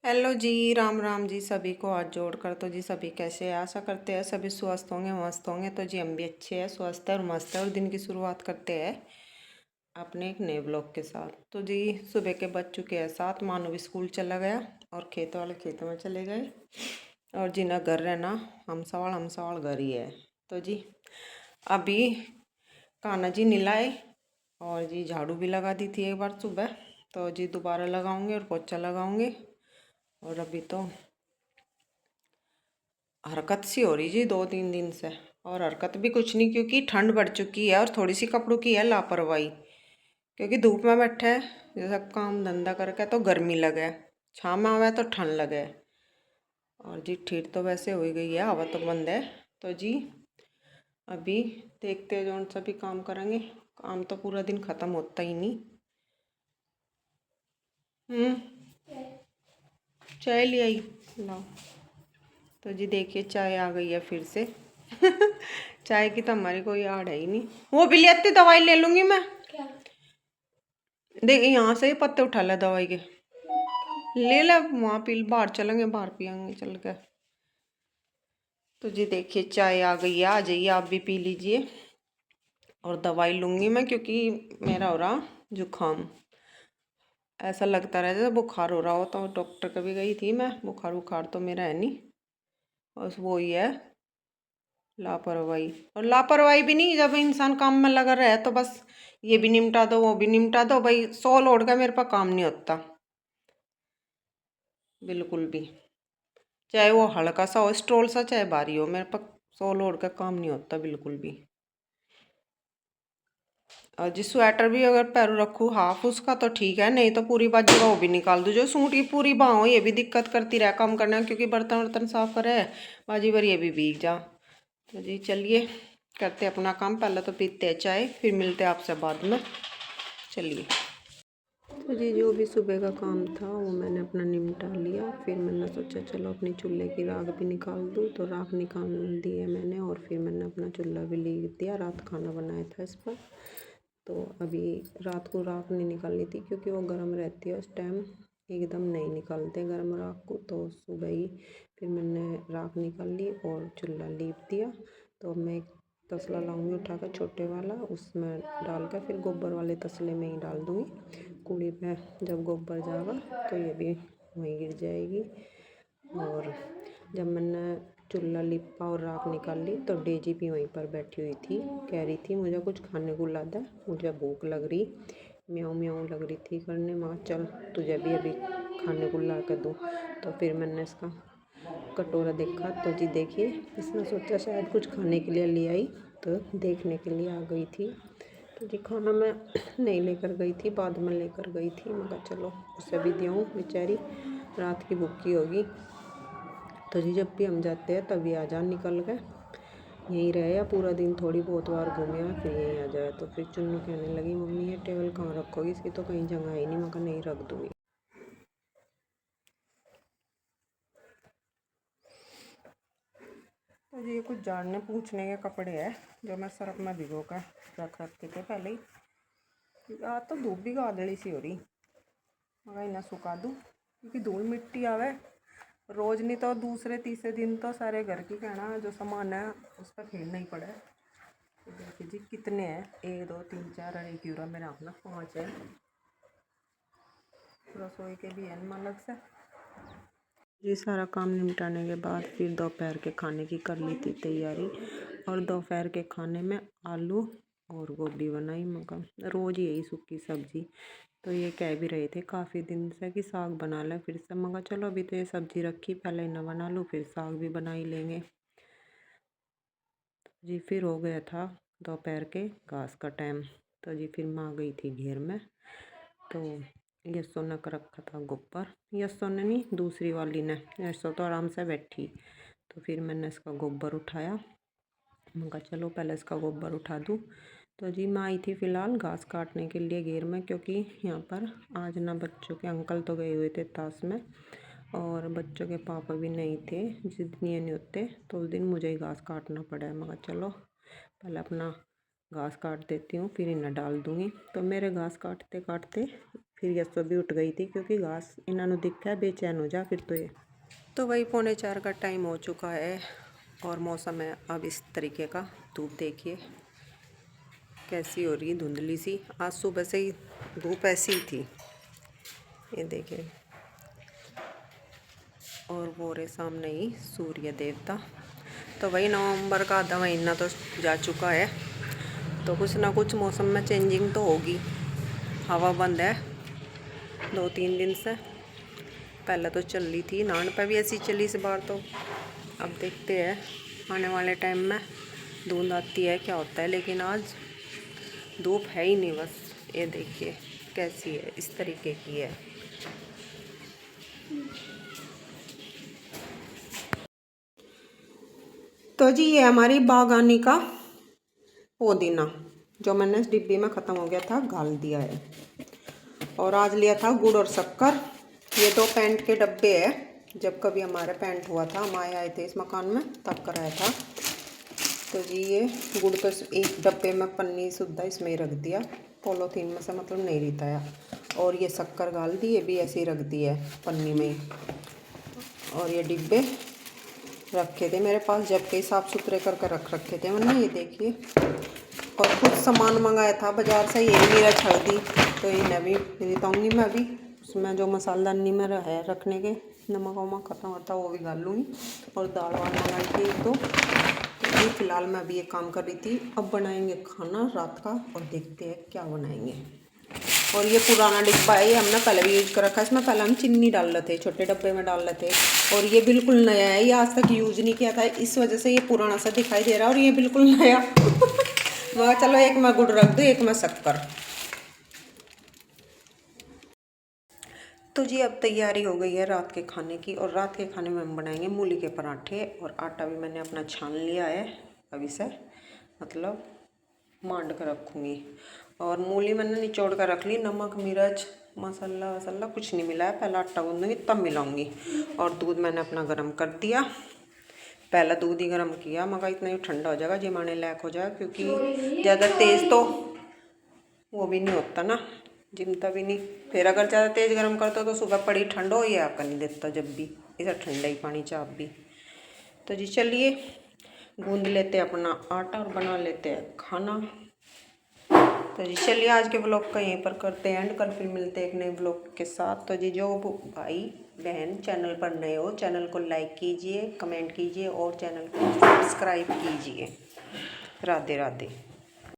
Hello जी, राम राम जी। सभी को हाथ जोड़कर तो जी सभी कैसे हैं? आशा करते हैं सभी स्वस्थ होंगे, मस्त होंगे। तो जी हम भी अच्छे हैं, स्वस्थ है और मस्त है। और दिन की शुरुआत करते हैं अपने एक नए ब्लॉग के साथ। तो जी सुबह के बज चुके हैं 7। मानो भी स्कूल चला गया और खेत वाले खेतों में चले गए। और जी ना घर रहना हम सवाल घर ही है। तो जी अभी कान्हा जी नहलाए और जी झाड़ू भी लगा दी थी एक बार सुबह। तो जी दोबारा लगाऊंगे और पोछा लगाऊंगे। और अभी तो हरकत सी हो रही जी 2-3 दिन से। और हरकत भी कुछ नहीं, क्योंकि ठंड बढ़ चुकी है और थोड़ी सी कपड़ों की है लापरवाही। क्योंकि धूप में बैठे हैं जैसा काम धंधा करके तो गर्मी लगे, छाँव में आवे तो ठंड लगे। और जी ठीक तो वैसे हो ही गई है, हवा तो बंद है। तो जी अभी देखते हैं जो सा भी काम करेंगे। काम तो पूरा दिन ख़त्म होता ही नहीं। चाय ले आई, लाओ। तो जी देखिए चाय आ गई है फिर से। चाय की तो हमारी कोई आड़ है ही नहीं। वो भी लेती, दवाई ले लूंगी मैं। क्या? देख यहाँ से ही पत्ते उठा ले दवाई के, ले ले वहाँ पी, बाहर चलेंगे, बाहर पियेंगे चल के। तो जी देखिए चाय आ गई है, आ जाइए आप भी पी लीजिए। और दवाई लूँगी मैं, क्योंकि मेरा हो रहा जुकाम। ऐसा लगता रहा जैसे बुखार हो रहा हो। तो डॉक्टर के भी गई थी मैं। बुखार बुखार तो मेरा है नहीं, बस वो ही है लापरवाही। और लापरवाही भी नहीं, जब इंसान काम में लगा रहे तो बस ये भी निपटा दो वो भी निपटा दो। भाई 100 लोड का मेरे पास काम नहीं होता बिल्कुल भी। चाहे वो हल्का सा हो, स्टॉल सा, चाहे भारी हो, मेरे पास 100 लोड का काम नहीं होता बिल्कुल भी। और जी स्वेटर भी अगर पैरों रखूँ हाफ उसका तो ठीक है, नहीं तो पूरी बाजू का वो भी निकाल दूँ। जो सूट की पूरी बाँह हो ये भी दिक्कत करती रहे काम करना, क्योंकि बर्तन वर्तन साफ करे बाजी भर ये भी भीग जा। तो जी चलिए करते अपना काम। पहले तो पीते हैं चाय, फिर मिलते हैं आपसे बाद में। चलिए। तो जी जो भी सुबह का काम था वो मैंने अपना निपटा लिया। फिर मैंने सोचा चलो अपने चूल्हे की राख भी निकाल दूँ। तो राख निकाल दी है मैंने, और फिर मैंने अपना चूल्हा भी लीप दिया। रात खाना बनाया था इस पर। तो अभी रात को राख नहीं निकालनी थी, क्योंकि वो गर्म रहती है उस टाइम, एकदम नहीं निकालते गर्म राख को। तो सुबह ही फिर मैंने राख निकाल ली और चूल्हा लीप दिया। तो अब मैं एक तसला लाऊंगी उठाकर छोटे वाला, उसमें डाल कर फिर गोबर वाले तसले में ही डाल दूँगी कूड़ी पे। जब गोबर जाएगा तो ये भी वहीं गिर जाएगी। और जब मैंने चूल्हा लिपा और राख निकाल ली तो डेजी भी वहीं पर बैठी हुई थी। कह रही थी मुझे कुछ खाने को ला दे, मुझे भूख लग रही, म्याऊं म्याऊं लग रही थी करने। माँ चल तुझे भी अभी खाने को ला कर दूँ। तो फिर मैंने इसका कटोरा देखा तो जी देखिए इसने सोचा शायद कुछ खाने के लिए ले आई, तो देखने के लिए आ गई थी। तो जी खाना मैं नहीं लेकर गई थी, बाद में लेकर गई थी। मैं कहा चलो उसे भी दूँ, बेचारी रात की भूखी होगी। तो जी जब भी हम जाते हैं तभी आ जा निकल के, यहीं रहे या पूरा दिन थोड़ी बहुत बार घूमे और फिर यहीं आ जाए। तो फिर चुन्नू कहने लगी मम्मी ये टेबल कहाँ रखोगी, इसकी तो कहीं जगह ही नहीं। मैं कहा नहीं रख दूँगी। तो जी ये कुछ जानने पूछने के कपड़े हैं जो मैं सर्फ में भिगो कर रख रखे थे पहले ही। आज तो धूप भी गादड़ी सी हो रही, मगर इन्हें सुखा दूँ, क्योंकि धूल मिट्टी आवे रोज़, नहीं तो दूसरे तीसरे दिन तो सारे घर की कहना जो सामान है उस पर फेरना ही पड़े। तो देखिए जी कितने हैं, 1 2 3 4 और एक यूरा मेरे हाथ में 5 है। रसोई के भी है अलग से। ये सारा काम निपटाने के बाद फिर दोपहर के खाने की कर ली थी तैयारी। और दोपहर के खाने में आलू और गोभी बनाई। मगर रोज़ यही सूखी सब्ज़ी। तो ये कह भी रहे थे काफ़ी दिन से कि साग बना लें फिर से। मगर चलो अभी तो ये सब्ज़ी रखी, पहले इन्हें बना लूँ फिर साग भी बना ही लेंगे। जी फिर हो गया था दोपहर के घास का टाइम। तो जी फिर मैं आ गई थी घेर में। तो यस्सो ने कर रखा था गोबर, यस्सो ने नहीं दूसरी वाली ने, यस्सो तो आराम से बैठी। तो फिर मैंने इसका गोबर उठाया। मैं कहा चलो पहले इसका गोबर उठा दूँ। तो जी मैं आई थी फ़िलहाल घास काटने के लिए घेर में, क्योंकि यहाँ पर आज ना बच्चों के अंकल तो गए हुए थे ताश में और बच्चों के पापा भी नहीं थे, जितनी नहीं होते। तो उस दिन मुझे ही घास काटना पड़ा। मैं कहा चलो पहले अपना घास काट देती हूँ फिर इन्हें डाल दूँगी। तो मेरे घास काटते काटते फिर यस्सो भी उठ गई थी क्योंकि घास इन्होंने दिखा बेचैन हो जा फिर। तो वही 3:45 का टाइम हो चुका है और मौसम है अब इस तरीके का। धूप देखिए कैसी हो रही है, धुंधली सी। आज सुबह से ही धूप ऐसी ही थी, ये देखिए। और वो रहे सामने ही सूर्य देवता। तो वही नवंबर का आधा महीना तो जा चुका है, तो कुछ ना कुछ मौसम में चेंजिंग तो होगी। हवा बंद है 2-3 दिन से, पहले तो चल रही थी, नान पे भी ऐसी चली इस बार। तो अब देखते हैं आने वाले टाइम में धुंध आती है क्या होता है, लेकिन आज धूप है ही नहीं। बस ये देखिए कैसी है, इस तरीके की है। तो जी ये हमारी बागानी का पुदीना जो मैंने इस डिब्बी में ख़त्म हो गया था, घाल दिया है। और आज लिया था गुड़ और शक्कर। ये 2 पेंट के डब्बे है, जब कभी हमारे पेंट हुआ था, हम आए थे इस मकान में तब कराया था। तो जी ये गुड़ तो एक डब्बे में पन्नी सुद्धा इसमें ही रख दिया, पॉलीथीन में से मतलब नहीं रिताया। और ये शक्कर गाल दी, ये भी ऐसे ही रख दी है पन्नी में ही। और ये डिब्बे रखे थे मेरे पास, जब कई साफ़ सुथरे करके रख रखे थे मैंने, ये देखिए। और कुछ सामान मंगाया था बाज़ार से, ये मेरा छड़ दी, तो इन्हें भी रिताऊँगी मैं अभी। उसमें जो मसालदानी में है रखने के, नमक वमक खत्म होता वो भी डाल लूँगी। और दाल वाल मंगाई थी तो ये फ़िलहाल मैं अभी ये काम कर रही थी। अब बनाएंगे खाना रात का और देखते हैं क्या बनाएंगे। और ये पुराना डिब्बा है, ये हमने पहले भी यूज कर रखा है। इसमें पहले हम चीनी डाल रहे थे, छोटे डब्बे में डाल रहे थे। और ये बिल्कुल नया है, ये आज तक यूज नहीं किया था, इस वजह से ये पुराना सा दिखाई दे रहा है। और ये बिल्कुल नया मगर चलो एक मैं गुड़ रख दूँ, एक मैं शक्कर। तो जी अब तैयारी हो गई है रात के खाने की। और रात के खाने में हम बनाएंगे मूली के पराठे। और आटा भी मैंने अपना छान लिया है, अब इसे मतलब मांड कर रखूँगी। और मूली मैंने निचोड़ कर रख ली, नमक मिर्च मसाला वसाला कुछ नहीं मिलाया, पहले आटा गूँधूँगी तब मिलाऊँगी। और दूध मैंने अपना गर्म कर दिया, पहला दूध ही गर्म किया, मगर इतना ही ठंडा हो जाएगा जमाने लायक हो जाएगा, क्योंकि ज़्यादा तेज़ तो वो भी नहीं होता ना, जिमता भी नहीं। फिर अगर ज़्यादा तेज़ गर्म करते हो तो सुबह पड़ी ठंडो हो, ये आपका नहीं देता जब भी, इसे ठंडा ही पानी चाप भी। तो जी चलिए गूंद लेते हैं अपना आटा और बना लेते हैं खाना। तो जी चलिए आज के ब्लॉग का यहीं पर करते हैं एंड, कल फिर मिलते हैं एक नए ब्लॉग के साथ। तो जी जो भाई बहन चैनल पर नए हो, चैनल को लाइक कीजिए, कमेंट कीजिए और चैनल को सब्सक्राइब कीजिए। राधे राधे।